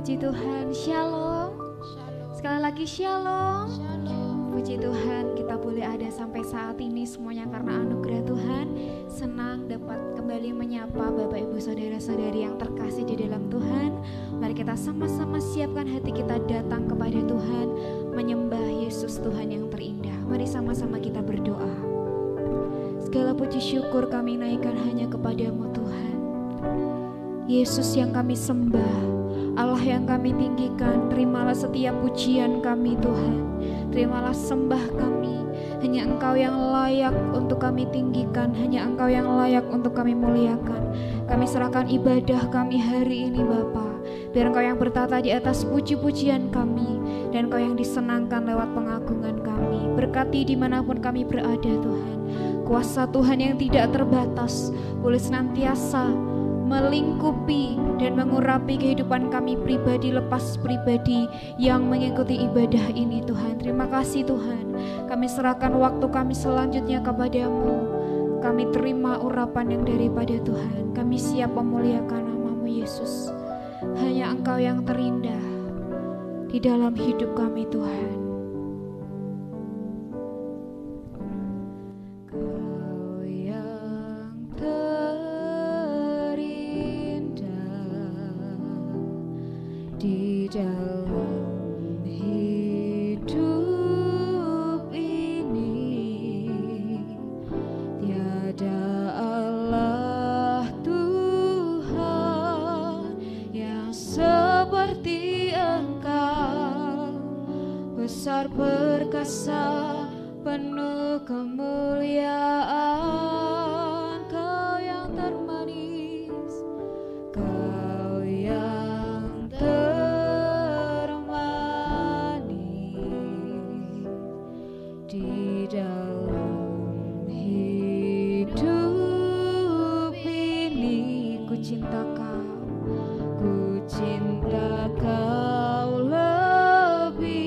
Puji Tuhan, shalom. Sekali lagi shalom. Puji Tuhan, kita boleh ada sampai saat ini semuanya karena anugerah Tuhan. Senang dapat kembali menyapa Bapak Ibu Saudara-saudari yang terkasih di dalam Tuhan. Mari kita sama-sama siapkan hati kita datang kepada Tuhan, menyembah Yesus Tuhan yang terindah. Mari sama-sama kita berdoa. Segala puji syukur kami naikkan hanya kepadamu Tuhan. Yesus yang kami sembah, Allah yang kami tinggikan, terimalah setiap pujian kami Tuhan. Terimalah sembah kami. Hanya Engkau yang layak untuk kami tinggikan, hanya Engkau yang layak untuk kami muliakan. Kami serahkan ibadah kami hari ini Bapa. Biar Engkau yang bertata di atas puji-pujian kami, dan Engkau yang disenangkan lewat pengagungan kami. Berkati dimanapun kami berada Tuhan. Kuasa Tuhan yang tidak terbatas boleh senantiasa melingkupi dan mengurapi kehidupan kami pribadi lepas pribadi yang mengikuti ibadah ini Tuhan. Terima kasih Tuhan. Kami serahkan waktu kami selanjutnya kepadamu. Kami terima urapan yang daripada Tuhan. Kami siap memuliakan nama-Mu Yesus. Hanya Engkau yang terindah di dalam hidup kami Tuhan. Di dalam hidup ini tiada Allah Tuhan yang seperti Engkau, besar perkasa penuh kemuliaan. Kau yang termanis, Kau yang di dalam hidup ini. Ku cinta Kau lebih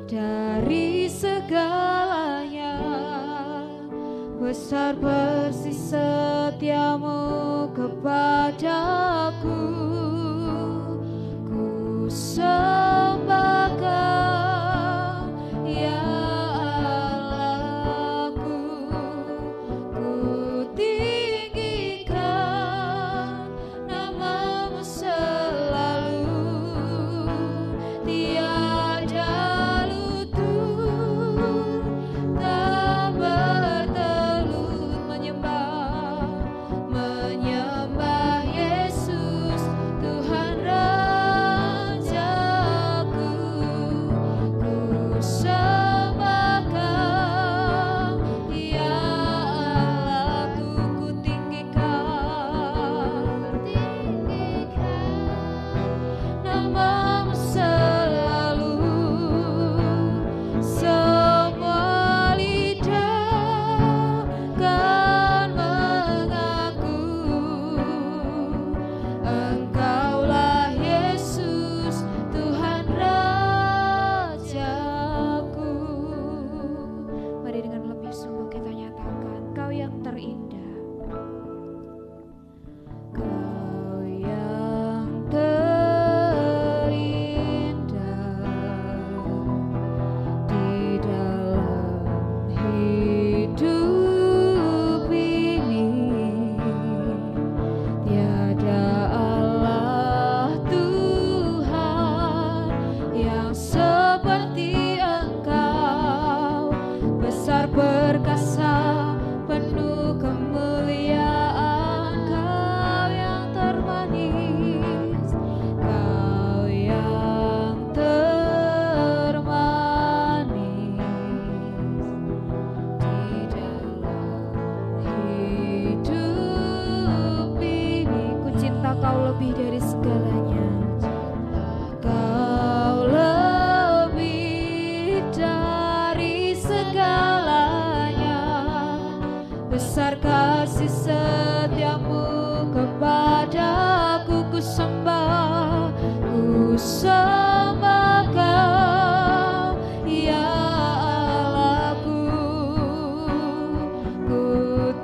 dari segalanya. Besar persis setiamu kepadaku. Ku sembah Kau ya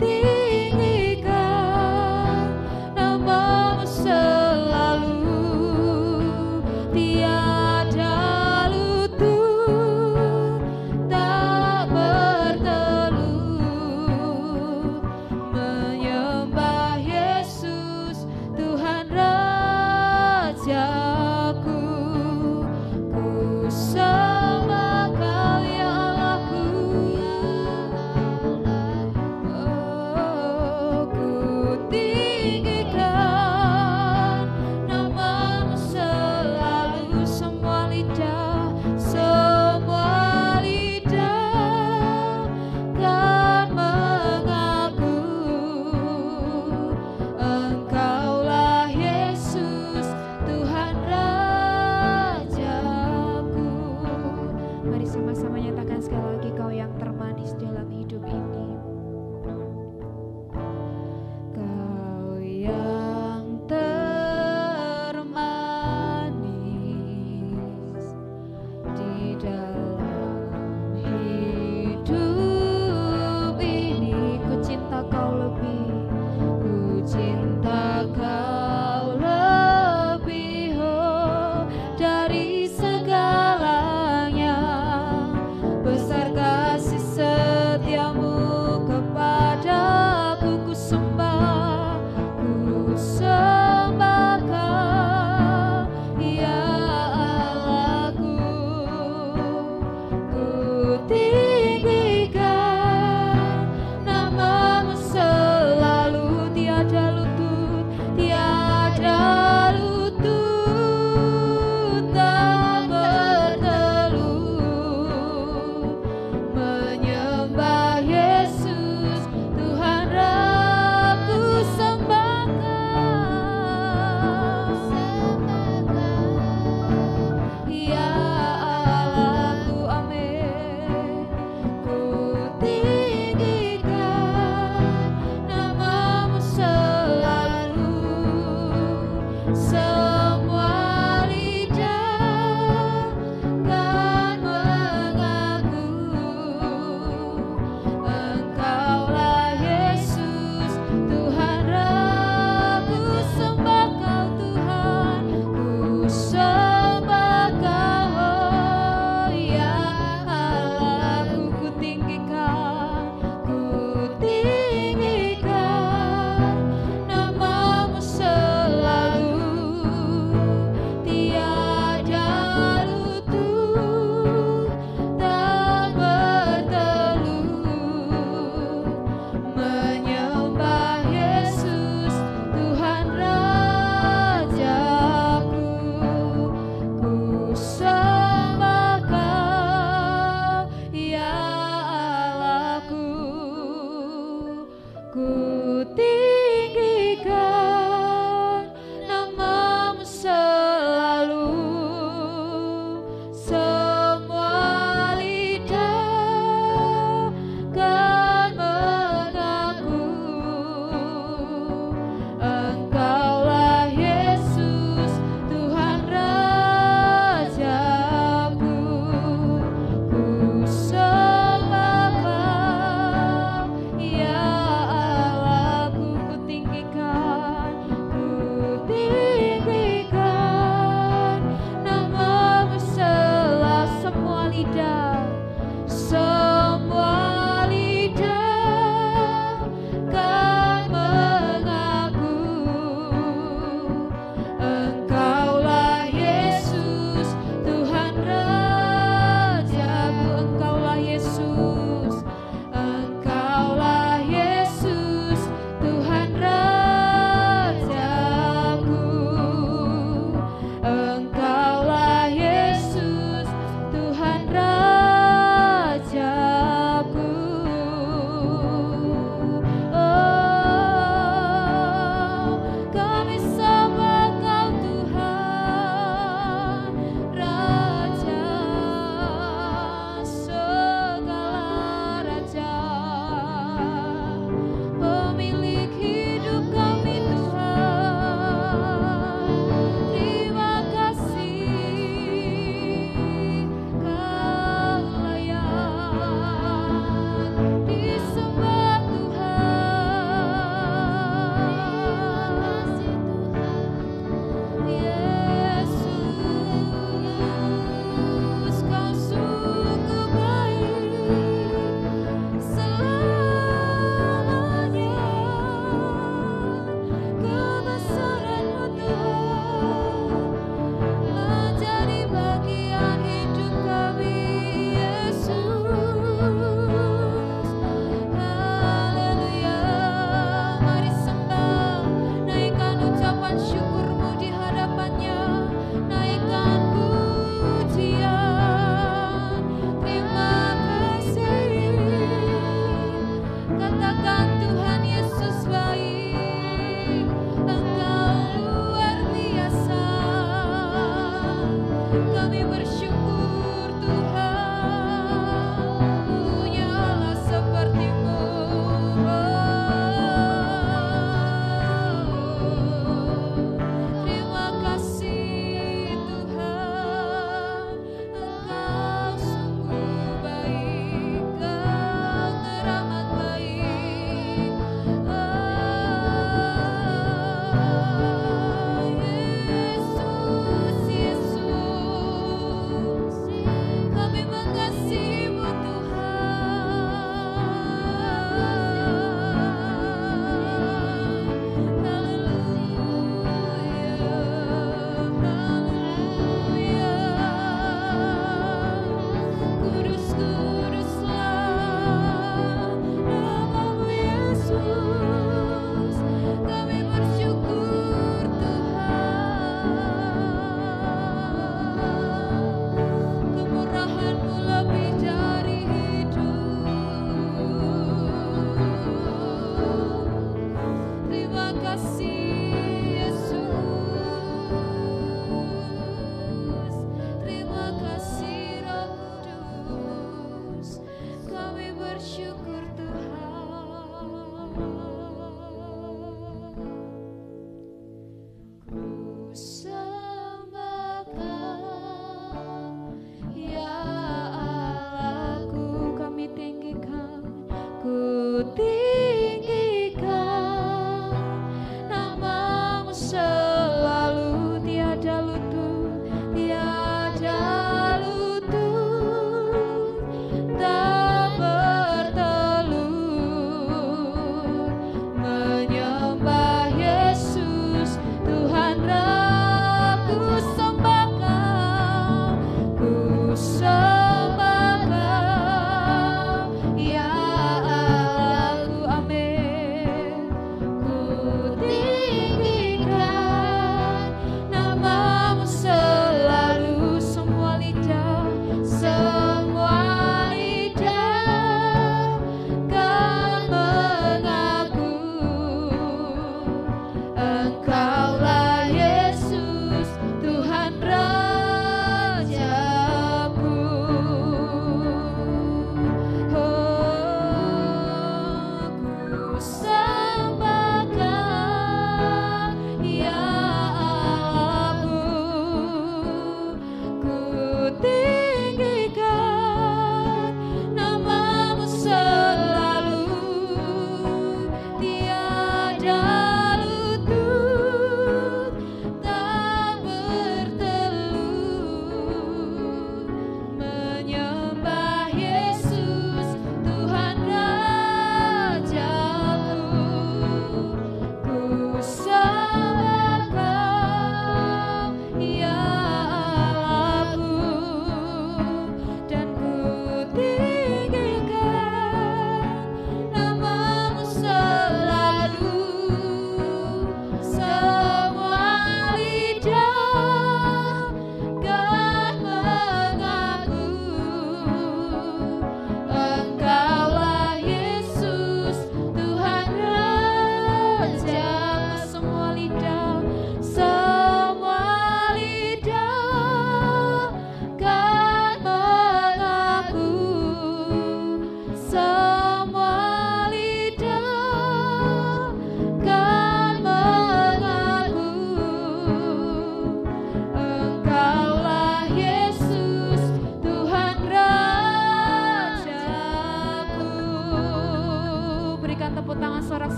tinggikan nama-Mu selalu.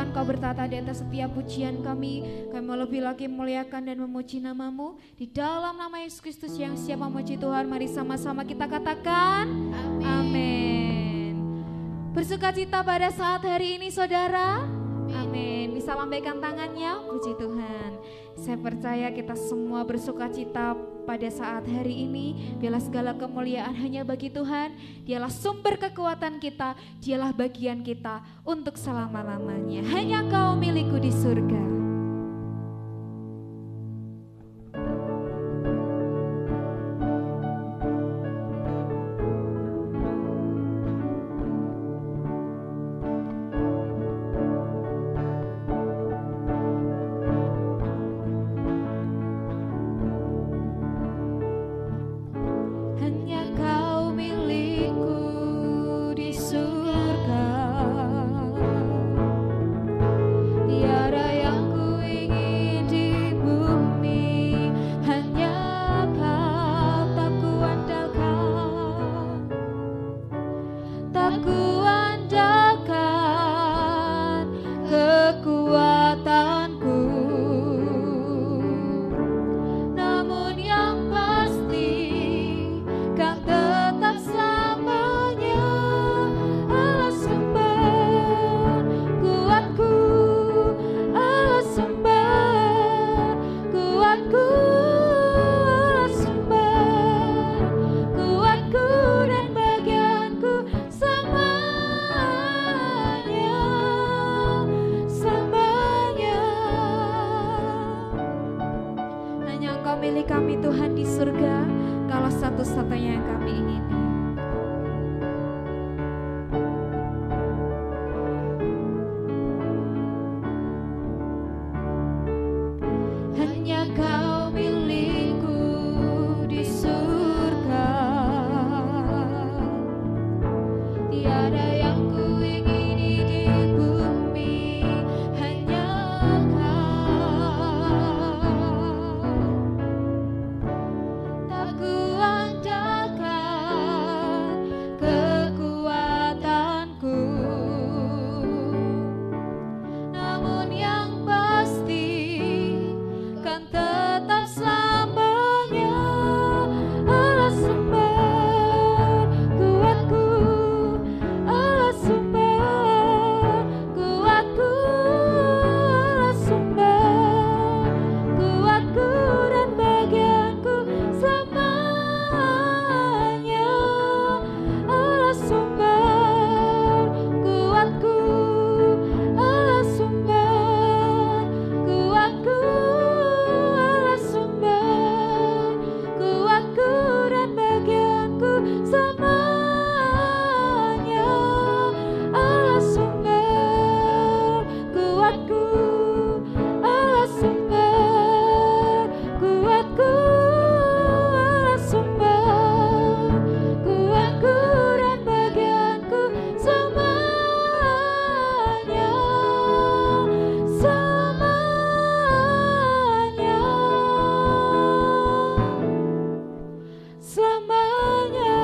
Engkau bertata di atas setiap pujian kami mau lebih lagi memuliakan dan memuji nama-Mu. Di dalam nama Yesus Kristus yang siap memuji Tuhan, mari sama-sama kita katakan amin. Bersukacita pada saat hari ini saudara. Amin. Bisa lambaikan tangannya, puji Tuhan. Saya percaya kita semua bersukacita pada saat hari ini. Biarlah segala kemuliaan hanya bagi Tuhan. Dialah sumber kekuatan kita, dialah bagian kita untuk selama-lamanya. Hanya Engkau milikku di surga. Satu-satunya yang kami ingini. Hanya Kau milikku di surga. Tiada yang ku ingini di bumi, hanya Kau. Tak kuandalkan kekuatanku, namun yang pasti kan tetap selamanya Allah sumber kuatku, Allah sumber kuatku, Allah sumber kuatku dan bagianku selamanya. Allah sumber kuatku, Allah sumber kuatku, Allah sumber kuatku dan bagianku selamanya. Allah sumber kuatku, Allah sumber kuatku, Allah sumber kuatku dan bagianku selamanya, selamanya, selamanya.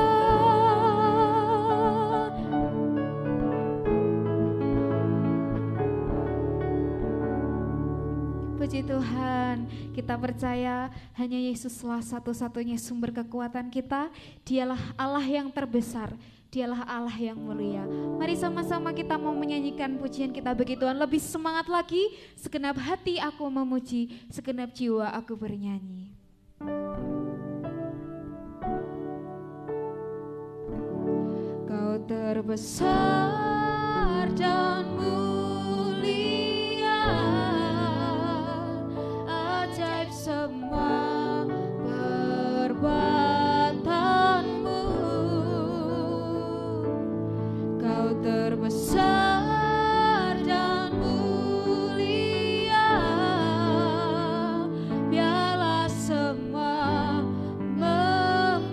Puji Tuhan, kita percaya hanya Yesuslah satu-satunya sumber kekuatan kita. Dialah Allah yang terbesar, dialah Allah yang mulia. Mari sama-sama kita mau menyanyikan pujian kita bagi Tuhan lebih semangat lagi. Segenap hati aku memuji, segenap jiwa aku bernyanyi. Kau terbesar dan mulia, ajaib semua perbuatanmu. Kau terbesar dan mulia, biarlah semua memujimu.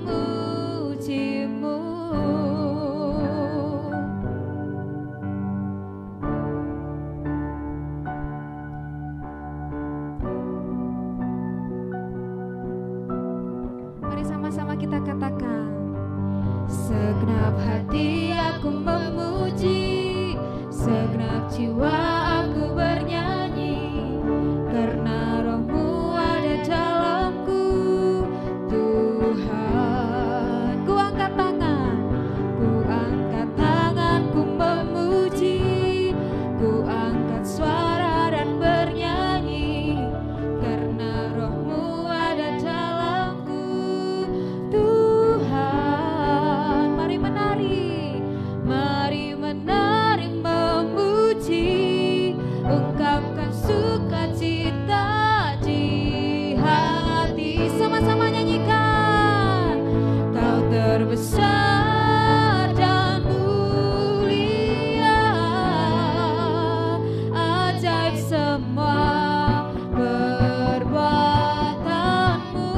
semua perbuatanmu.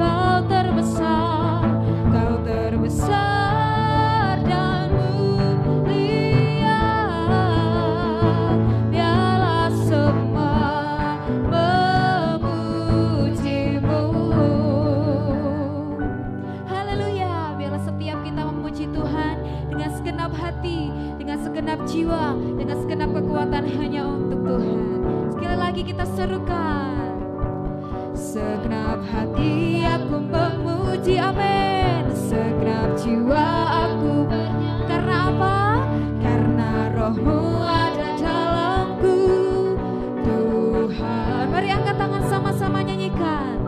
Kau terbesar, kau terbesar dan mulia. Biarlah semua memujimu. Haleluya. Biarlah setiap kita memuji Tuhan dengan segenap hati, dengan segenap jiwa, dengan segenap kekuatan hanya untuk Tuhan. Sekali lagi kita serukan. Segenap hati aku memuji, amin. Segenap jiwa aku karena apa? Karena rohmu ada dalamku, Tuhan. Mari angkat tangan sama-sama nyanyikan.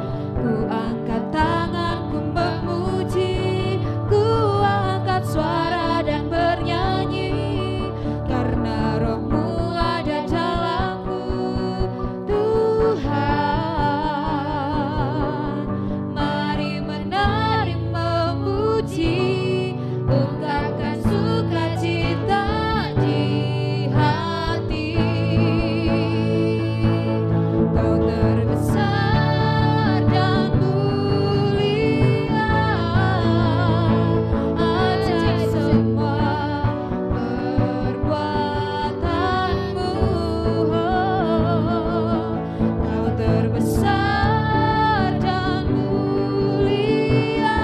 Ku angkat tanganku memuji, ku angkat suara dan bernyanyi, karena rohmu ada dalamku, Tuhan. Mari menari memuji, ungkapkan sukacita di hati. Kau terbesar dan mulia, ajaib semua perbuatanmu. Kau terbesar dan mulia,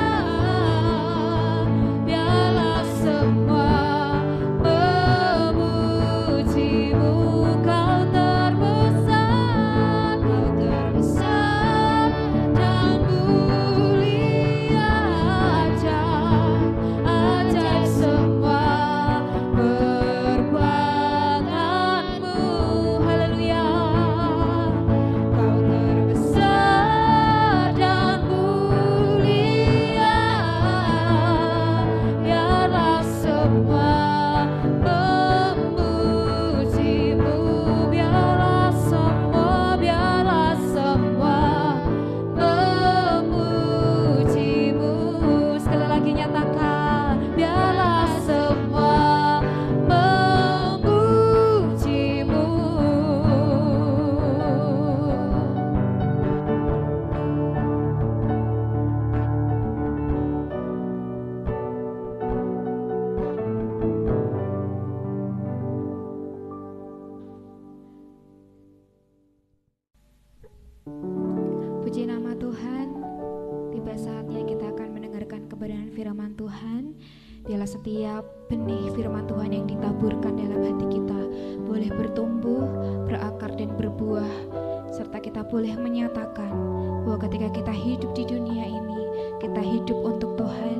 biarlah semua memujimu. Kau terbesar, kau terbesar dan mulia, ajaib semua perbuatanmu. Haleluya. Kau terbesar dan mulia, biarlah semua memujimu. Biarlah semua memujimu. Sekali lagi nyatakan, biarlah semua memujimu. Puji nama Tuhan. Tiba saatnya kita akan mendengarkan kebenaran firman Tuhan. Biarlah setiap benih firman Tuhan yang ditaburkan dalam hati kita boleh bertumbuh, berakar dan berbuah, serta kita boleh menyatakan bahwa ketika kita hidup di dunia ini, kita hidup untuk Tuhan.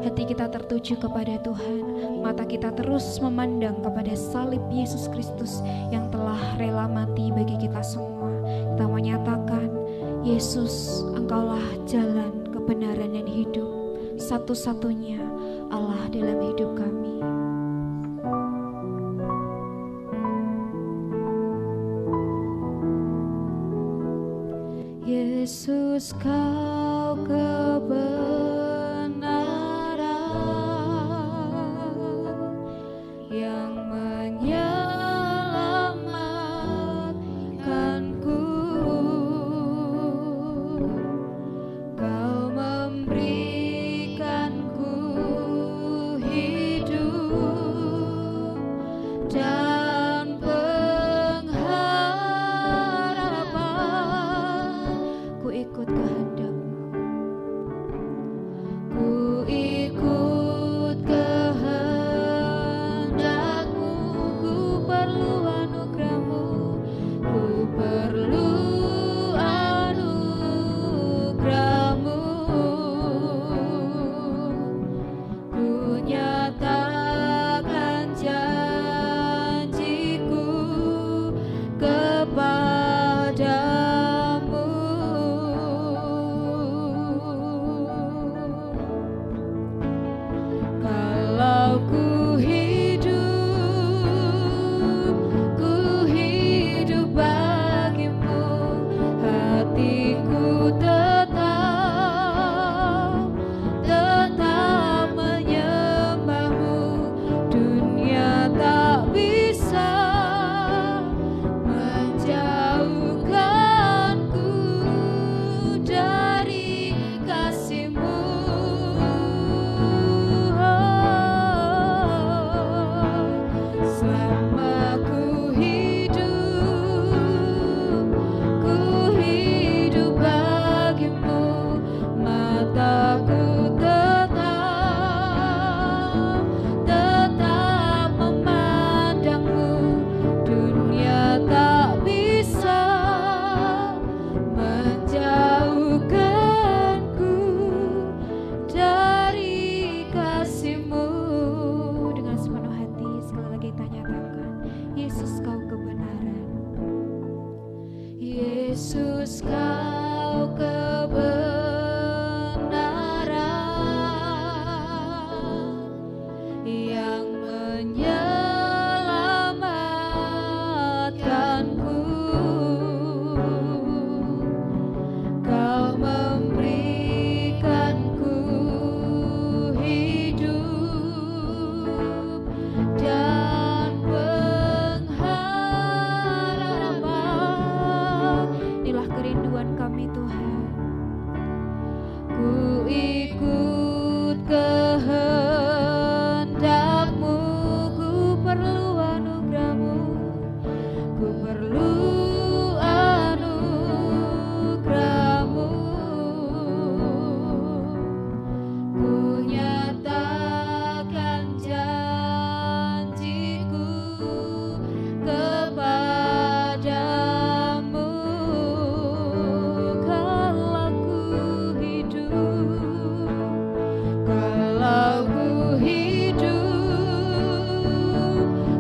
Hati kita tertuju kepada Tuhan, mata kita terus memandang kepada salib Yesus Kristus yang telah rela mati bagi kita semua. Kita menyatakan, Yesus, Engkaulah jalan, kebenaran dan hidup, satu-satunya Allah dalam hidup kami. Yesus, Kau kebenaran yang menyelamatkanku. Kau memberikanku hidup dan pengharapan. Ku ikut kehendak-Mu. Ku ikut kehendak-Mu. Ku perlu anugerah-Mu. Ku perlu anugerah-Mu. Ku nyatakan janjiku kepadamu. Kalau ku hidup bagimu, hatiku tetap menyembah-Mu. Dunia tak bisa Yesus kau kebenaran yang menyelamatkanku. Kau memberikanku hidup dan pengharapan. Inilah kerinduan kami Tuhan. Ku ikut kehendak-Mu, ku perlu anugerah-Mu, ku perlu anugerah-Mu. Ku nyatakan janjiku kepadamu. Kalau ku hidup, kalau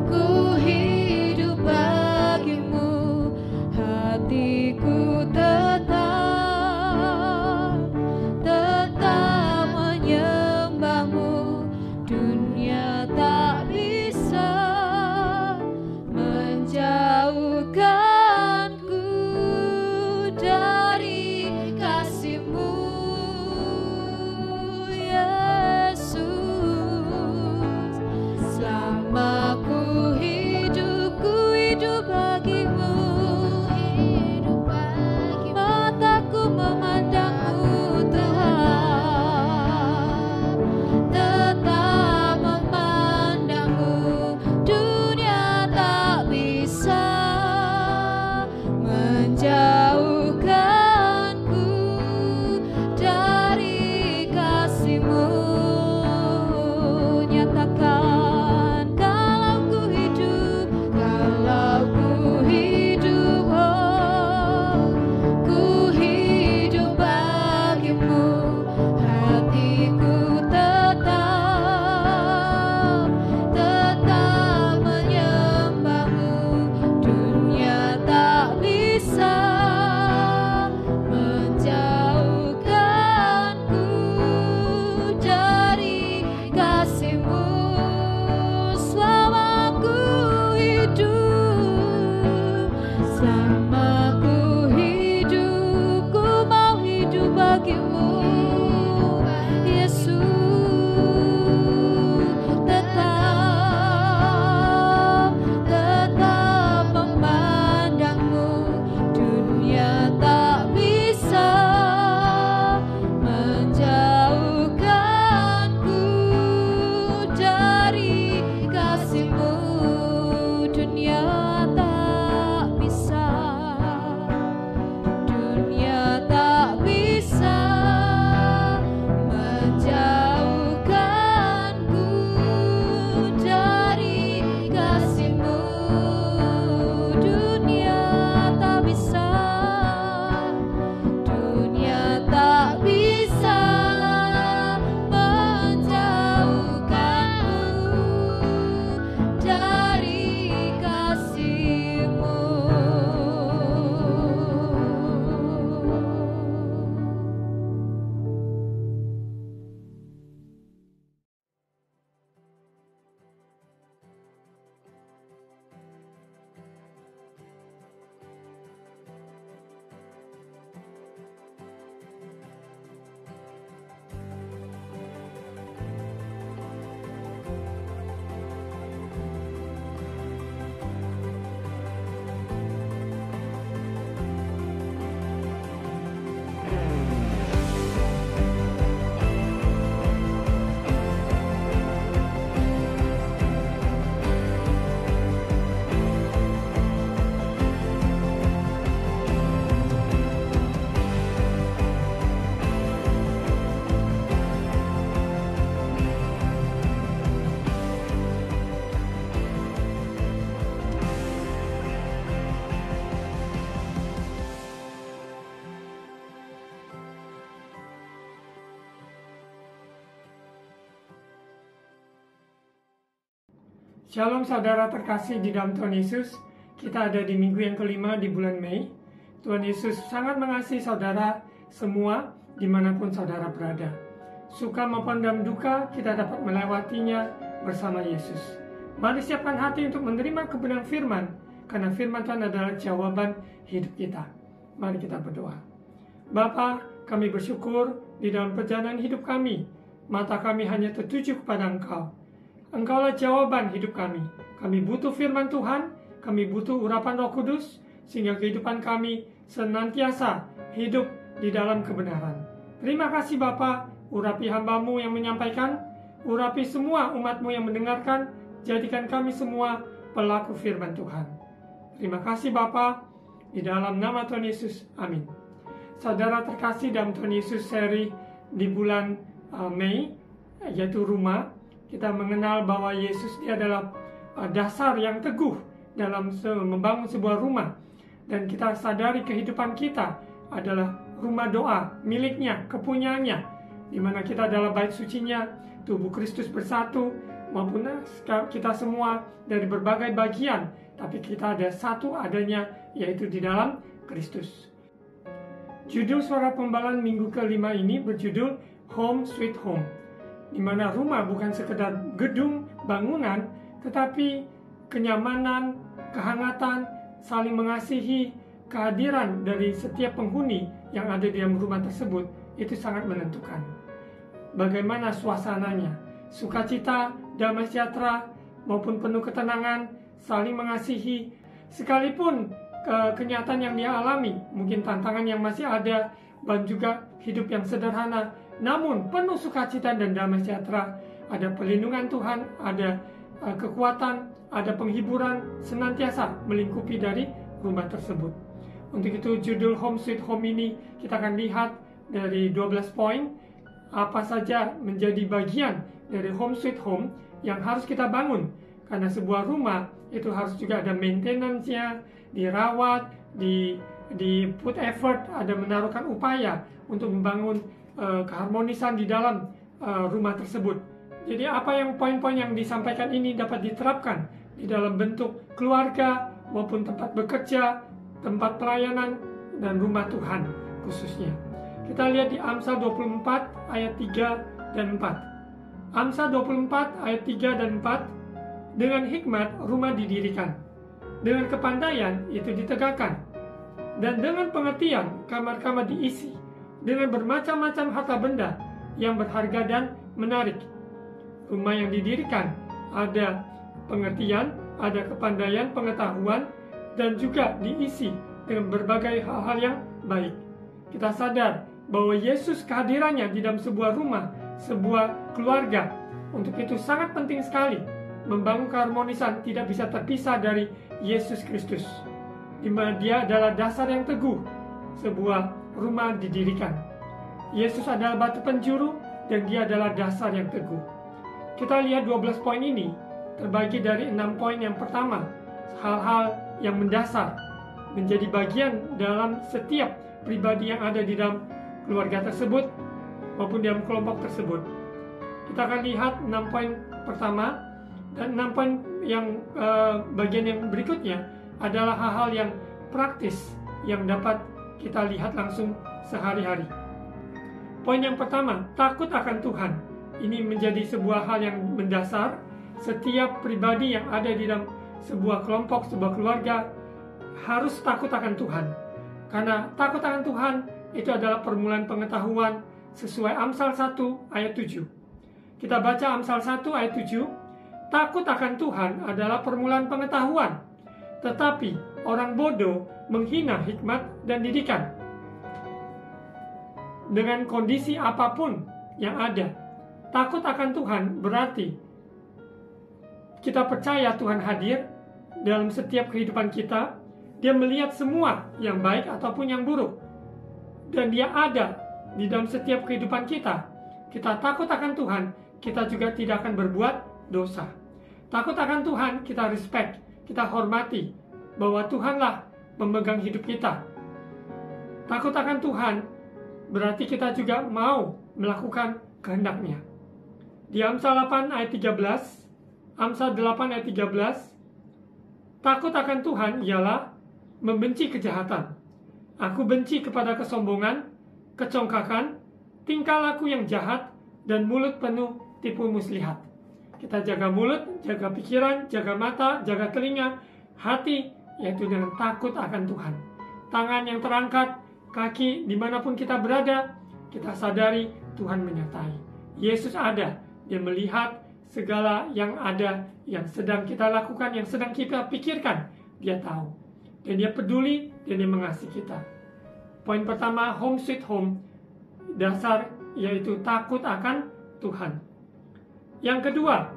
ku hidup bagimu. Hatiku tetap menyembah-Mu. Dunia tak bisa menjauhkanku dari kasih-Mu, Yesus. Selama ku hidup bagimu. Mataku memandang-Mu Tuhan, tetap memandang-Mu. Dunia tak bisa menjauhkanku dari kasih-Mu. Nyatakan kalau ku hidup, oh, ku hidup bagimu. Hatiku tetap menyembah-Mu. Dunia tak bisa menjauhkanku dari kasih-Mu. Selama ku hidup, ku mau hidup bagimu, Yesus. Tetap memandang-Mu. Dunia tak bisa menjauhkanku dari kasih-Mu. Dunia tak bisa menjauhkanku dari kasih-Mu. Dunia tak bisa menjauhkanku dari kasih-Mu. Shalom saudara terkasih di dalam Tuhan Yesus. Kita ada di minggu yang kelima di bulan Mei. Tuhan Yesus sangat mengasihi saudara semua dimanapun saudara berada. Suka maupun dalam duka, kita dapat melewatinya bersama Yesus. Mari siapkan hati untuk menerima kebenaran firman, karena firman Tuhan adalah jawaban hidup kita. Mari kita berdoa. Bapa, kami bersyukur di dalam perjalanan hidup kami, mata kami hanya tertuju kepada Engkau. Engkaulah jawaban hidup kami. Kami butuh firman Tuhan, kami butuh urapan Roh Kudus, sehingga kehidupan kami senantiasa hidup di dalam kebenaran. Terima kasih Bapa, urapi hamba-Mu yang menyampaikan, urapi semua umat-Mu yang mendengarkan, jadikan kami semua pelaku firman Tuhan. Terima kasih Bapa, di dalam nama Tuhan Yesus, amin. Saudara terkasih dalam Tuhan Yesus, seri di bulan Mei, yaitu rumah, kita mengenal bahwa Yesus dia adalah dasar yang teguh dalam membangun sebuah rumah. Dan kita sadari kehidupan kita adalah rumah doa miliknya, kepunyaannya, di mana kita adalah bait sucinya, tubuh Kristus bersatu, maupun kita semua dari berbagai bagian, tapi kita ada satu adanya, yaitu di dalam Kristus. Judul suara pembalan minggu kelima ini berjudul Home Sweet Home, di mana rumah bukan sekedar gedung, bangunan, tetapi kenyamanan, kehangatan, saling mengasihi, kehadiran dari setiap penghuni yang ada di dalam rumah tersebut itu sangat menentukan. Bagaimana suasananya, sukacita, damai sejahtera, maupun penuh ketenangan, saling mengasihi, sekalipun kenyataan yang dia alami, mungkin tantangan yang masih ada, dan juga hidup yang sederhana, namun penuh sukacita dan damai sejahtera, ada perlindungan Tuhan, ada kekuatan, ada penghiburan senantiasa melingkupi dari rumah tersebut. Untuk itu judul Home Sweet Home ini kita akan lihat dari 12 poin apa saja menjadi bagian dari Home Sweet Home yang harus kita bangun. Karena sebuah rumah itu harus juga ada maintenance-nya, dirawat, di put effort, ada menaruhkan upaya untuk membangun keharmonisan di dalam rumah tersebut. Jadi apa yang poin-poin yang disampaikan ini dapat diterapkan di dalam bentuk keluarga maupun tempat bekerja, tempat pelayanan, dan rumah Tuhan khususnya. Kita lihat di Amsal 24 ayat 3 dan 4. Amsal 24 ayat 3 dan 4. Dengan hikmat rumah didirikan, dengan kepandaian itu ditegakkan, dan dengan pengertian kamar-kamar diisi, dengan bermacam-macam harta benda yang berharga dan menarik. Rumah yang didirikan ada pengertian, ada kepandaian, pengetahuan, dan juga diisi dengan berbagai hal-hal yang baik. Kita sadar bahwa Yesus kehadirannya di dalam sebuah rumah, sebuah keluarga, untuk itu sangat penting sekali. Membangun keharmonisan tidak bisa terpisah dari Yesus Kristus, di mana Dia adalah dasar yang teguh sebuah rumah didirikan. Yesus adalah batu penjuru dan Dia adalah dasar yang teguh. Kita lihat 12 poin ini terbagi dari 6 poin. Yang pertama, hal-hal yang mendasar menjadi bagian dalam setiap pribadi yang ada di dalam keluarga tersebut maupun dalam kelompok tersebut. Kita akan lihat 6 poin pertama, dan 6 poin yang bagian yang berikutnya adalah hal-hal yang praktis yang dapat kita lihat langsung sehari-hari. Poin yang pertama, takut akan Tuhan. Ini menjadi sebuah hal yang mendasar. Setiap pribadi yang ada di dalam sebuah kelompok, sebuah keluarga harus takut akan Tuhan. Karena takut akan Tuhan itu adalah permulaan pengetahuan sesuai Amsal 1 ayat 7. Kita baca Amsal 1 ayat 7. Takut akan Tuhan adalah permulaan pengetahuan, tetapi orang bodoh menghina hikmat dan didikan. Dengan kondisi apapun yang ada, takut akan Tuhan berarti kita percaya Tuhan hadir dalam setiap kehidupan kita. Dia melihat semua yang baik ataupun yang buruk, dan Dia ada di dalam setiap kehidupan kita. Kita takut akan Tuhan, kita juga tidak akan berbuat dosa. Takut akan Tuhan, kita respect, kita hormati bahwa Tuhanlah memegang hidup kita. Takut akan Tuhan berarti kita juga mau melakukan kehendak-Nya. Di Amsal 8 ayat 13, Amsal 8 ayat 13, takut akan Tuhan ialah membenci kejahatan. Aku benci kepada kesombongan, kecongkakan, tingkah laku yang jahat, dan mulut penuh tipu muslihat. Kita jaga mulut, jaga pikiran, jaga mata, jaga telinga, hati, yaitu dengan takut akan Tuhan. Tangan yang terangkat, kaki dimanapun kita berada, kita sadari Tuhan menyertai. Yesus ada, Dia melihat segala yang ada, yang sedang kita lakukan, yang sedang kita pikirkan. Dia tahu, dan Dia peduli, dan Dia mengasihi kita. Poin pertama, home sweet home, dasar yaitu takut akan Tuhan. Yang kedua,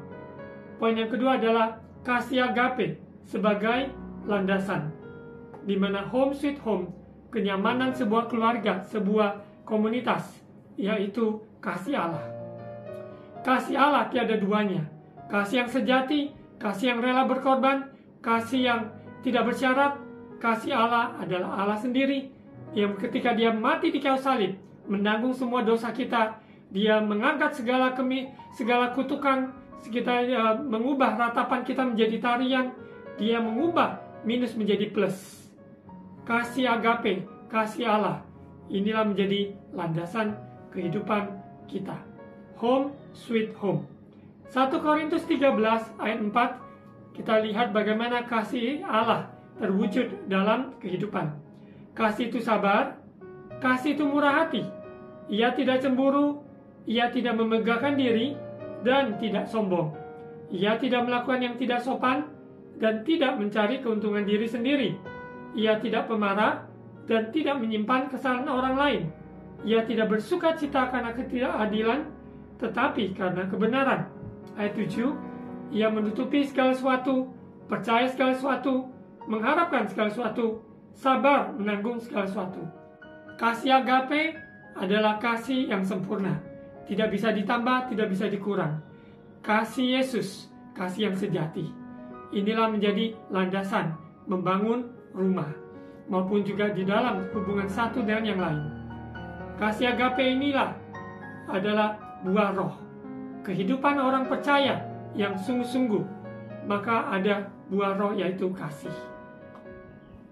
poin yang kedua adalah kasih agape sebagai landasan, di mana home sweet home, kenyamanan sebuah keluarga, sebuah komunitas, yaitu kasih Allah. Kasih Allah tiada duanya. Kasih yang sejati, kasih yang rela berkorban, kasih yang tidak bersyarat. Kasih Allah adalah Allah sendiri, yang ketika Dia mati di kayu salib, menanggung semua dosa kita, Dia mengangkat segala kutukan, kita mengubah ratapan kita menjadi tarian, Dia mengubah minus menjadi plus. Kasih agape, kasih Allah, inilah menjadi landasan kehidupan kita. Home sweet home. 1 Korintus 13 ayat 4, kita lihat bagaimana kasih Allah terwujud dalam kehidupan. Kasih itu sabar, kasih itu murah hati, ia tidak cemburu, ia tidak memegahkan diri, dan tidak sombong. Ia tidak melakukan yang tidak sopan, dan tidak mencari keuntungan diri sendiri. Ia tidak pemarah, dan tidak menyimpan kesalahan orang lain. Ia tidak bersuka cita karena ketidakadilan, tetapi karena kebenaran. Ayat 7, ia menutupi segala sesuatu, percaya segala sesuatu, mengharapkan segala sesuatu, sabar menanggung segala sesuatu. Kasih agape adalah kasih yang sempurna. Tidak bisa ditambah, tidak bisa dikurang. Kasih Yesus, kasih yang sejati. Inilah menjadi landasan membangun rumah, maupun juga di dalam hubungan satu dengan yang lain. Kasih agape inilah adalah buah roh. Kehidupan orang percaya yang sungguh-sungguh, maka ada buah roh yaitu kasih.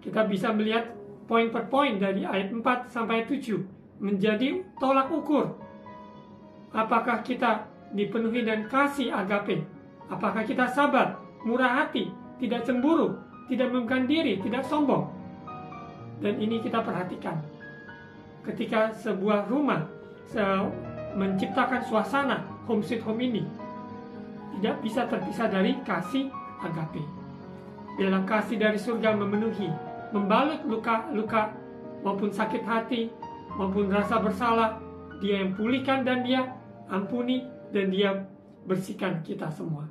Kita bisa melihat poin per poin dari ayat 4 sampai 7 menjadi tolak ukur. Apakah kita dipenuhi dengan kasih agape? Apakah kita sabar, murah hati, tidak cemburu, tidak memegahkan diri, tidak sombong? Dan ini kita perhatikan. Ketika sebuah rumah menciptakan suasana home sweet home ini, tidak bisa terpisah dari kasih agape. Bila kasih dari surga memenuhi, membalut luka-luka maupun sakit hati, maupun rasa bersalah, Dia yang pulihkan dan Dia ampuni, dan Dia bersihkan kita semua.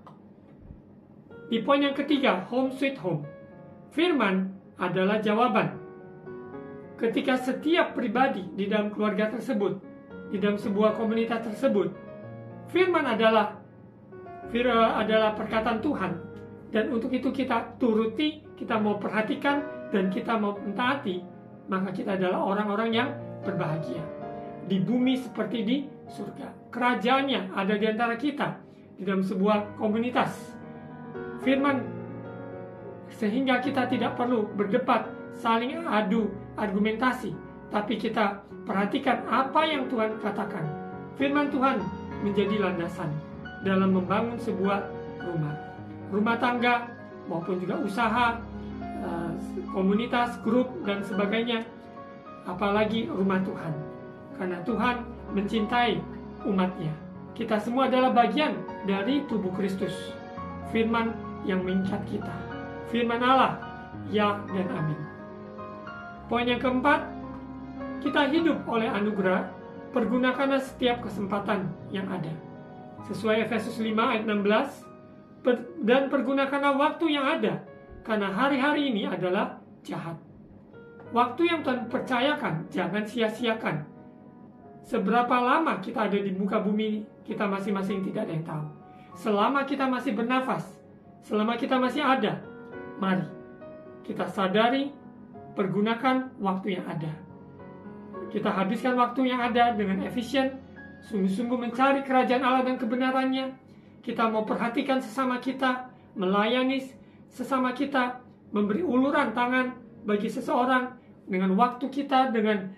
Di poin yang ketiga, home sweet home, firman adalah jawaban. Ketika setiap pribadi di dalam keluarga tersebut, di dalam sebuah komunitas tersebut, firman adalah perkataan Tuhan, dan untuk itu kita turuti, kita mau perhatikan, dan kita mau mentaati, maka kita adalah orang-orang yang berbahagia di bumi seperti di surga. Kerajaannya ada di antara kita, di dalam sebuah komunitas. Firman, sehingga kita tidak perlu berdebat, saling adu argumentasi, tapi kita perhatikan apa yang Tuhan katakan. Firman Tuhan menjadi landasan dalam membangun sebuah rumah tangga, maupun juga usaha, komunitas, grup, dan sebagainya. Apalagi rumah Tuhan, karena Tuhan mencintai umatnya. Kita semua adalah bagian dari tubuh Kristus. Firman yang mengikat kita, firman Allah, ya dan amin. Poin yang keempat, kita hidup oleh anugerah, pergunakanlah setiap kesempatan yang ada. Sesuai Efesus 5 ayat 16, dan pergunakanlah waktu yang ada, karena hari-hari ini adalah jahat. Waktu yang Tuhan percayakan, jangan sia-siakan. Seberapa lama kita ada di muka bumi, kita masing-masing tidak ada yang tahu. Selama kita masih bernafas, selama kita masih ada, mari kita sadari, pergunakan waktu yang ada. Kita habiskan waktu yang ada dengan efisien, sungguh-sungguh mencari kerajaan Allah dan kebenarannya. Kita mau perhatikan sesama kita, melayani sesama kita, memberi uluran tangan bagi seseorang, dengan waktu kita, dengan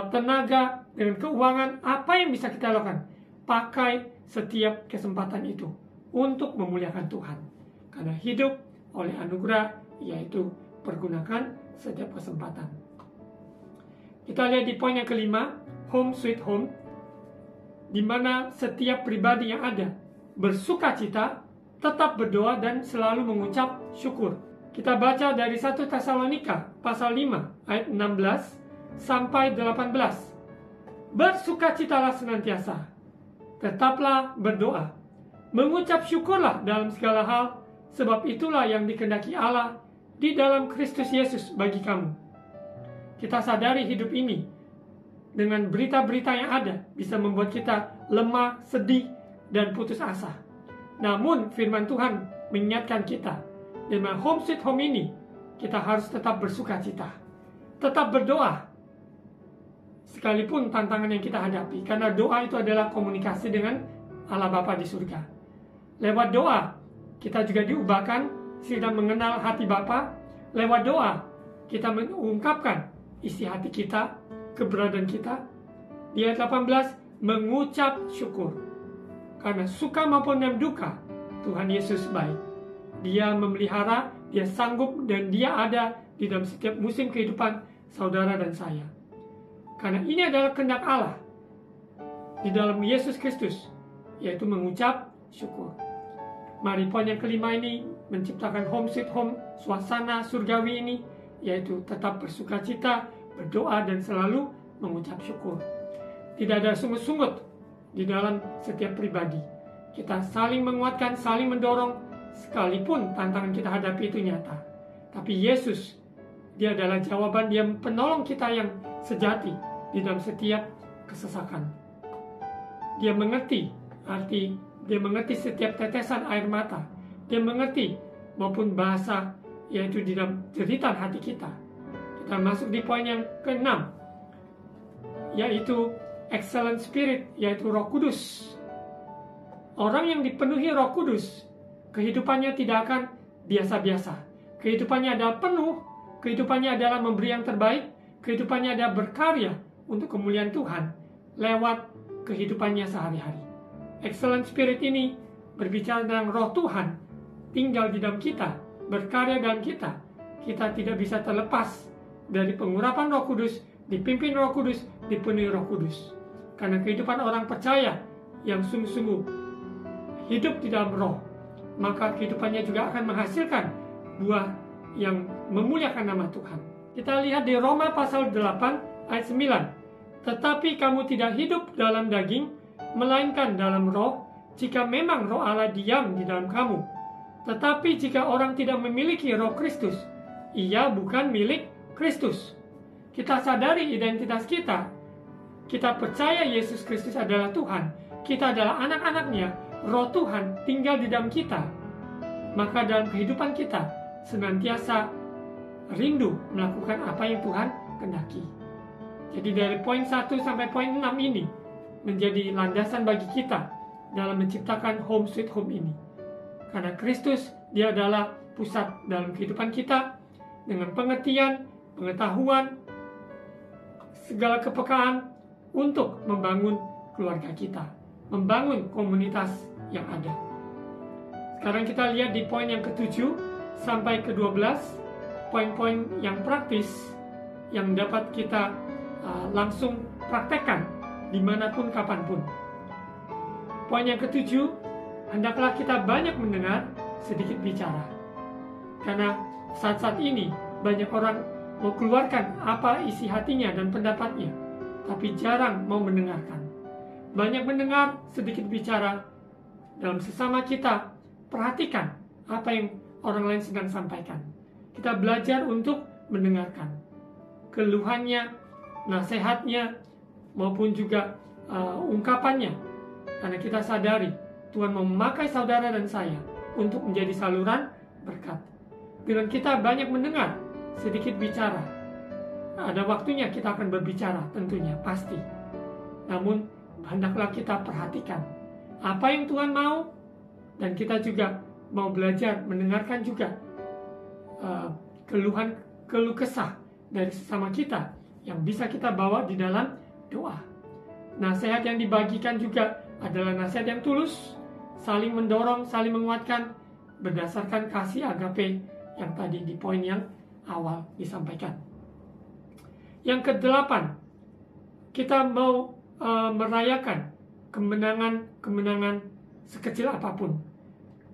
tenaga, dengan keuangan, apa yang bisa kita lakukan? Pakai setiap kesempatan itu untuk memuliakan Tuhan. Karena hidup oleh anugerah, yaitu pergunakan setiap kesempatan. Kita lihat di poin yang kelima, home sweet home, di mana setiap pribadi yang ada bersuka cita, tetap berdoa dan selalu mengucap syukur. Kita baca dari 1 Tesalonika pasal 5 ayat 16 sampai 18. Bersukacitalah senantiasa, tetaplah berdoa, mengucap syukurlah dalam segala hal, sebab itulah yang dikehendaki Allah di dalam Kristus Yesus bagi kamu. Kita sadari hidup ini dengan berita-berita yang ada bisa membuat kita lemah, sedih, dan putus asa. Namun firman Tuhan mengingatkan kita, dengan home sweet home ini kita harus tetap bersuka cita, tetap berdoa sekalipun tantangan yang kita hadapi, karena doa itu adalah komunikasi dengan Allah Bapa di surga. Lewat doa kita juga diubahkan, sedang mengenal hati Bapa. Lewat doa kita mengungkapkan isi hati kita, keberadaan kita. Di ayat 18, mengucap syukur. Karena suka maupun dalam duka, Tuhan Yesus baik. Dia memelihara, dia sanggup, dan dia ada di dalam setiap musim kehidupan saudara dan saya. Karena ini adalah kehendak Allah di dalam Yesus Kristus, yaitu mengucap syukur. Mari poin yang kelima ini menciptakan home sweet home, suasana surgawi ini, yaitu tetap bersuka cita, berdoa, dan selalu mengucap syukur. Tidak ada sungut-sungut di dalam setiap pribadi. Kita saling menguatkan, saling mendorong, sekalipun tantangan kita hadapi itu nyata. Tapi Yesus, dia adalah jawaban, dia penolong kita yang sejati di dalam setiap kesesakan. Dia mengerti arti, dia mengerti setiap tetesan air mata. Dia mengerti maupun bahasa, yaitu di dalam jeritan hati kita. Kita masuk di poin yang ke-6, yaitu excellent spirit, yaitu Roh Kudus. Orang yang dipenuhi Roh Kudus, kehidupannya tidak akan biasa-biasa. Kehidupannya adalah penuh, kehidupannya adalah memberi yang terbaik, kehidupannya adalah berkarya untuk kemuliaan Tuhan lewat kehidupannya sehari-hari. Excellent spirit ini berbicara tentang Roh Tuhan tinggal di dalam kita, berkarya dalam kita. Kita tidak bisa terlepas dari pengurapan Roh Kudus, dipimpin Roh Kudus, dipenuhi Roh Kudus. Karena kehidupan orang percaya yang sungguh-sungguh hidup di dalam Roh, maka kehidupannya juga akan menghasilkan buah yang memuliakan nama Tuhan. Kita lihat di Roma pasal 8 ayat 9. Tetapi kamu tidak hidup dalam daging, melainkan dalam Roh, jika memang Roh Allah diam di dalam kamu. Tetapi jika orang tidak memiliki Roh Kristus, ia bukan milik Kristus. Kita sadari identitas kita. Kita percaya Yesus Kristus adalah Tuhan. Kita adalah anak-anaknya. Roh Tuhan tinggal di dalam kita. Maka dalam kehidupan kita senantiasa rindu melakukan apa yang Tuhan kehendaki. Jadi dari poin 1 sampai poin 6 ini menjadi landasan bagi kita dalam menciptakan home sweet home ini. Karena Kristus, dia adalah pusat dalam kehidupan kita, dengan pengertian, pengetahuan, segala kepekaan untuk membangun keluarga kita, membangun komunitas yang ada. Sekarang kita lihat di poin yang ke-7 sampai ke-12, poin-poin yang praktis yang dapat kita langsung praktekkan dimanapun kapanpun. Poin yang ke-7, hendaklah kita banyak mendengar, sedikit bicara. Karena saat-saat ini banyak orang mau keluarkan apa isi hatinya dan pendapatnya, tapi jarang mau mendengarkan. Banyak mendengar, sedikit bicara. Dalam sesama kita, perhatikan apa yang orang lain sedang sampaikan. Kita belajar untuk mendengarkan keluhannya, nasihatnya, maupun juga ungkapannya. Karena kita sadari Tuhan mau memakai saudara dan saya untuk menjadi saluran berkat. Dengan kita banyak mendengar, sedikit bicara, ada waktunya kita akan berbicara, tentunya, pasti. Namun, hendaklah kita perhatikan apa yang Tuhan mau, dan kita juga mau belajar mendengarkan juga keluh kesah dari sesama kita yang bisa kita bawa di dalam doa. Nasihat yang dibagikan juga adalah nasihat yang tulus, saling mendorong, saling menguatkan, berdasarkan kasih agape yang tadi di poin yang awal disampaikan. Yang ke-8, kita mau merayakan kemenangan sekecil apapun.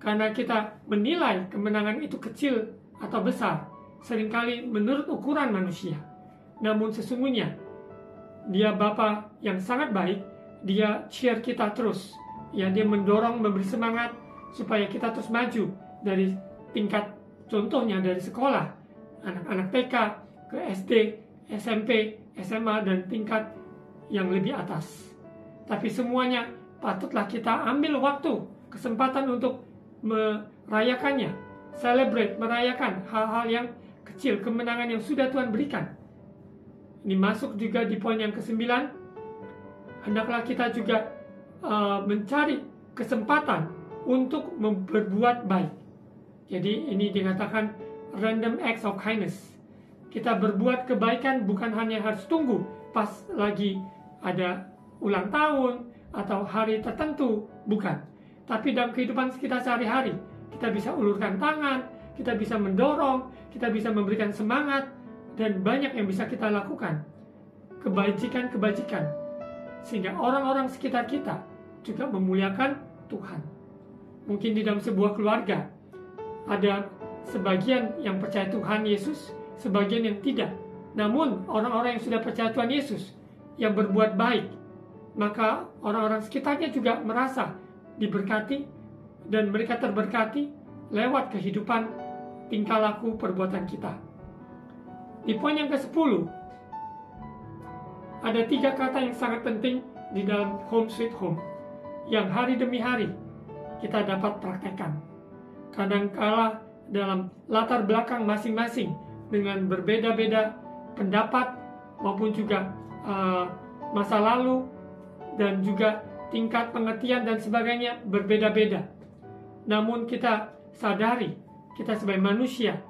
Karena kita menilai kemenangan itu kecil atau besar, seringkali menurut ukuran manusia. Namun sesungguhnya, Dia Bapa yang sangat baik, Dia cheer kita terus. Ya, Dia mendorong, memberi semangat supaya kita terus maju dari tingkat, contohnya dari sekolah, anak-anak TK ke SD, SMP, SMA, dan tingkat yang lebih atas. Tapi semuanya patutlah kita ambil waktu, kesempatan untuk merayakannya, celebrate, merayakan hal-hal yang kecil, kemenangan yang sudah Tuhan berikan. Ini masuk juga di poin yang ke-9. Hendaklah kita juga mencari kesempatan untuk berbuat baik. Jadi ini dikatakan random acts of kindness. Kita berbuat kebaikan bukan hanya harus tunggu pas lagi ada ulang tahun atau hari tertentu, bukan. Tapi dalam kehidupan kita sehari-hari, kita bisa ulurkan tangan, kita bisa mendorong, kita bisa memberikan semangat, dan banyak yang bisa kita lakukan. Kebajikan-kebajikan. Sehingga orang-orang sekitar kita juga memuliakan Tuhan. Mungkin di dalam sebuah keluarga, ada sebagian yang percaya Tuhan Yesus, sebagian yang tidak. Namun orang-orang yang sudah percaya Tuhan Yesus, yang berbuat baik, maka orang-orang sekitarnya juga merasa diberkati, dan mereka terberkati lewat kehidupan, tingkah laku, perbuatan kita. Di poin yang ke-10, ada 3 kata yang sangat penting di dalam Home Sweet Home, yang hari demi hari kita dapat praktekkan. Kadangkala dalam latar belakang masing-masing, dengan berbeda-beda pendapat maupun juga masa lalu, dan juga tingkat pengertian dan sebagainya berbeda-beda. Namun kita sadari, kita sebagai manusia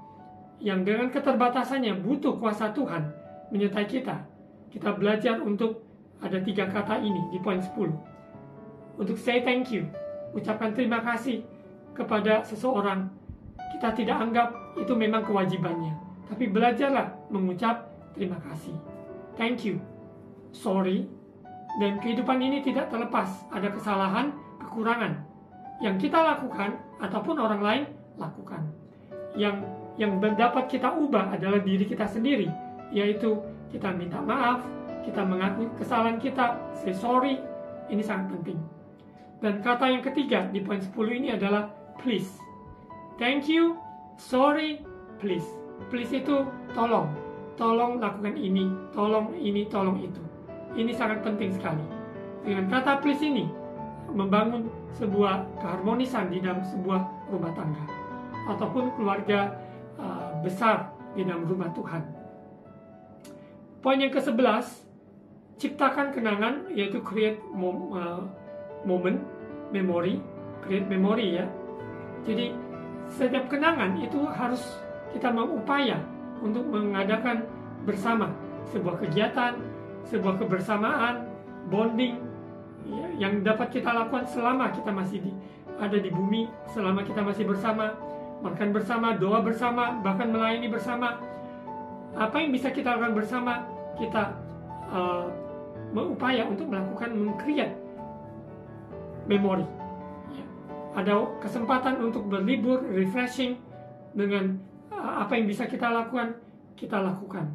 yang dengan keterbatasannya butuh kuasa Tuhan menyertai kita. Kita belajar untuk ada 3 kata ini di poin 10. Untuk say thank you, ucapkan terima kasih kepada seseorang. Kita tidak anggap itu memang kewajibannya, tapi belajarlah mengucap terima kasih. Thank you, sorry. Dan kehidupan ini tidak terlepas ada kesalahan, kekurangan yang kita lakukan ataupun orang lain lakukan. Yang dapat kita ubah adalah diri kita sendiri, yaitu kita minta maaf, kita mengakui kesalahan kita, say sorry. Ini sangat penting. Dan kata yang ketiga di poin 10 ini adalah please. Thank you, sorry, please. Please itu tolong. Tolong lakukan ini, tolong itu. Ini sangat penting sekali. Dengan kata please ini, membangun sebuah keharmonisan di dalam sebuah rumah tangga ataupun keluarga besar di dalam rumah Tuhan. Poin yang ke-11, ciptakan kenangan, yaitu create moment, create memory ya. Jadi setiap kenangan itu harus kita mengupaya untuk mengadakan bersama sebuah kegiatan, sebuah kebersamaan, bonding ya, yang dapat kita lakukan selama kita masih ada di bumi, selama kita masih bersama, makan bersama, doa bersama, bahkan melayani bersama. Apa yang bisa kita lakukan bersama, kita mengupaya untuk meng-create memori ya. Ada kesempatan untuk berlibur, refreshing, dengan apa yang bisa kita lakukan, kita lakukan.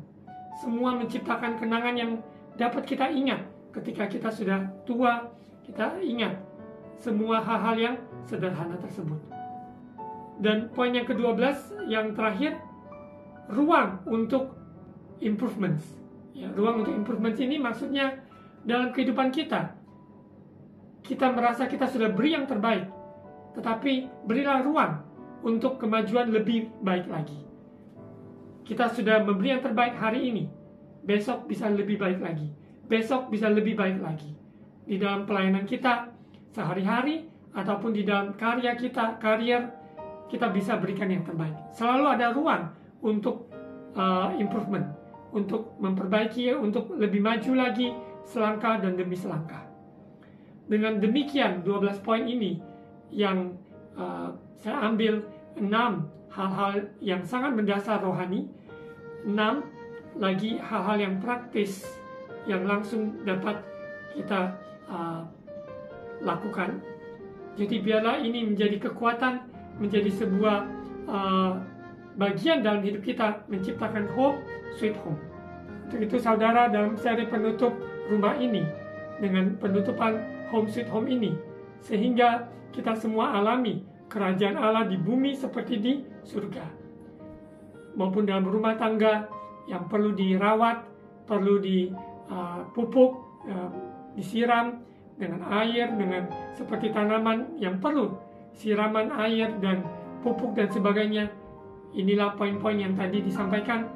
Semua menciptakan kenangan yang dapat kita ingat ketika kita sudah tua. Kita ingat semua hal-hal yang sederhana tersebut. Dan poin yang ke-12 yang terakhir, ruang untuk improvements ya, ruang untuk improvements ini maksudnya dalam kehidupan kita merasa kita sudah beri yang terbaik, tetapi berilah ruang untuk kemajuan lebih baik lagi. Kita sudah memberi yang terbaik hari ini, besok bisa lebih baik lagi, besok bisa lebih baik lagi. Di dalam pelayanan kita sehari-hari ataupun di dalam karya kita, karier, kita bisa berikan yang terbaik. Selalu ada ruang untuk improvement, untuk memperbaiki, untuk lebih maju lagi selangkah dan demi selangkah. Dengan demikian 12 poin ini yang saya ambil 6 hal-hal yang sangat mendasar rohani, 6 lagi hal-hal yang praktis yang langsung dapat kita lakukan. Jadi biarlah ini menjadi kekuatan, menjadi sebuah bagian dalam hidup kita, menciptakan home sweet home. Untuk itu saudara, dalam seri penutup rumah ini, dengan penutupan home sweet home ini, sehingga kita semua alami kerajaan Allah di bumi seperti di surga, maupun dalam rumah tangga yang perlu dirawat, perlu dipupuk, disiram dengan air, dengan seperti tanaman yang perlu siraman air dan pupuk dan sebagainya. Inilah poin-poin yang tadi disampaikan,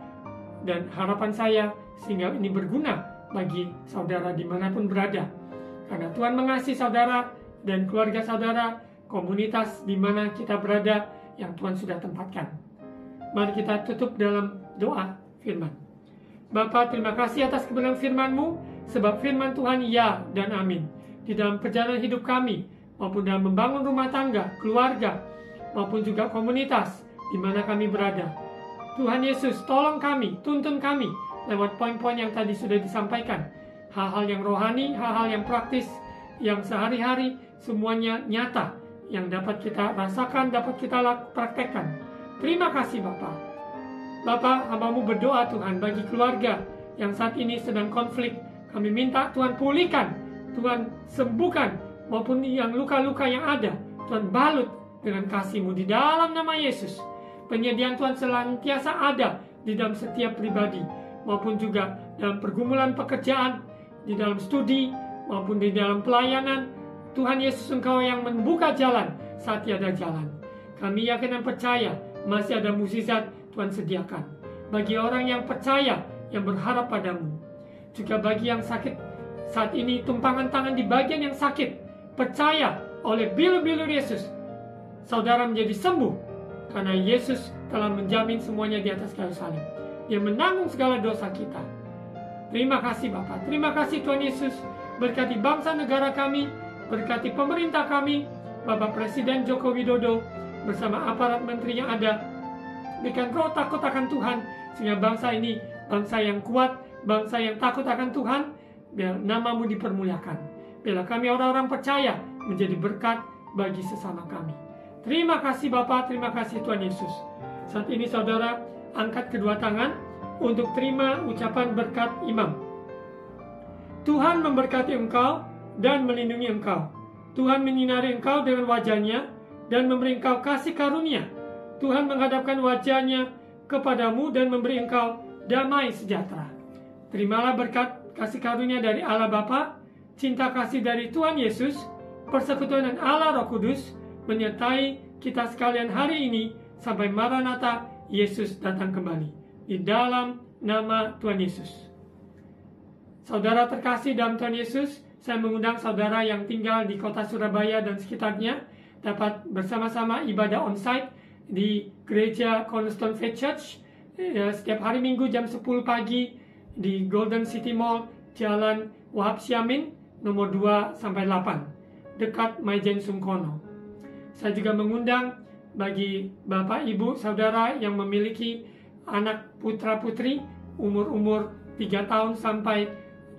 dan harapan saya sehingga ini berguna bagi saudara dimanapun berada. Karena Tuhan mengasihi saudara dan keluarga saudara, komunitas di mana kita berada yang Tuhan sudah tempatkan. Mari kita tutup dalam doa firman. Bapa, terima kasih atas kebenaran firman-Mu, sebab firman Tuhan ya dan amin. Di dalam perjalanan hidup kami, maupun dalam membangun rumah tangga, keluarga, maupun juga komunitas di mana kami berada. Tuhan Yesus, tolong kami, tuntun kami lewat poin-poin yang tadi sudah disampaikan. Hal-hal yang rohani, hal-hal yang praktis, yang sehari-hari semuanya nyata, yang dapat kita rasakan, dapat kita praktekkan. Terima kasih Bapa. Bapa, hamba-Mu berdoa Tuhan bagi keluarga yang saat ini sedang konflik. Kami minta Tuhan pulihkan, Tuhan sembuhkan, maupun yang luka-luka yang ada, Tuhan balut dengan kasih-Mu di dalam nama Yesus. Penyediaan Tuhan senantiasa ada di dalam setiap pribadi, maupun juga dalam pergumulan pekerjaan, di dalam studi, maupun di dalam pelayanan. Tuhan Yesus, Engkau yang membuka jalan saat tiada jalan. Kami yakin dan percaya masih ada mukjizat Tuhan sediakan bagi orang yang percaya, yang berharap padamu. Juga bagi yang sakit saat ini, tumpangan tangan di bagian yang sakit, percaya oleh bilu-bilu Yesus, saudara menjadi sembuh. Karena Yesus telah menjamin semuanya di atas kayu salib. Dia menanggung segala dosa kita. Terima kasih Bapa. Terima kasih Tuhan Yesus. Berkati bangsa negara kami, berkati pemerintah kami, Bapak Presiden Joko Widodo bersama aparat menteri yang ada. Berikan roh takut akan Tuhan, sehingga bangsa ini bangsa yang kuat, bangsa yang takut akan Tuhan. Biar nama-Mu dipermuliakan. Biarlah kami orang-orang percaya menjadi berkat bagi sesama kami. Terima kasih Bapa, terima kasih Tuhan Yesus. Saat ini saudara angkat kedua tangan untuk terima ucapan berkat imam. Tuhan memberkati engkau dan melindungi engkau. Tuhan menyinari engkau dengan wajah-Nya dan memberi engkau kasih karunia. Tuhan menghadapkan wajah-Nya kepadamu dan memberi engkau damai sejahtera. Terimalah berkat kasih karunia dari Allah Bapa, cinta kasih dari Tuhan Yesus, persekutuan dan Allah Roh Kudus menyertai kita sekalian hari ini sampai Maranatha, Yesus datang kembali. Di dalam nama Tuhan Yesus. Saudara terkasih dalam Tuhan Yesus, saya mengundang saudara yang tinggal di kota Surabaya dan sekitarnya dapat bersama-sama ibadah onsite di gereja Cornerstone Faith Church setiap hari Minggu jam 10 pagi di Golden City Mall, Jalan Wahab Syamin, nomor 2-8, dekat Maijen Sungkono. Saya juga mengundang bagi Bapak, Ibu, Saudara yang memiliki anak putra-putri umur 3 tahun sampai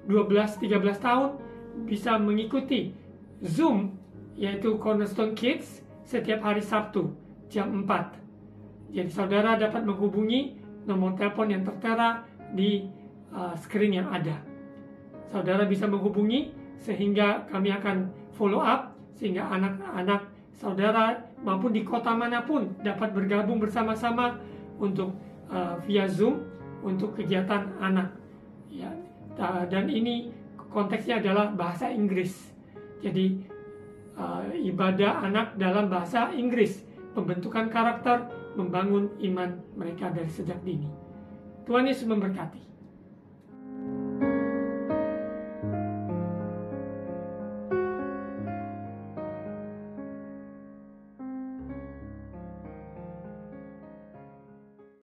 12-13 tahun bisa mengikuti Zoom, yaitu Cornerstone Kids, setiap hari Sabtu jam 4. Jadi saudara dapat menghubungi nomor telepon yang tertera di screen yang ada. Saudara bisa menghubungi sehingga kami akan follow up, sehingga anak-anak saudara maupun di kota manapun dapat bergabung bersama-sama untuk via Zoom untuk kegiatan anak. Ya, dan ini konteksnya adalah bahasa Inggris. Jadi ibadah anak dalam bahasa Inggris, pembentukan karakter, membangun iman mereka dari sejak dini. Tuhan Yesus memberkati.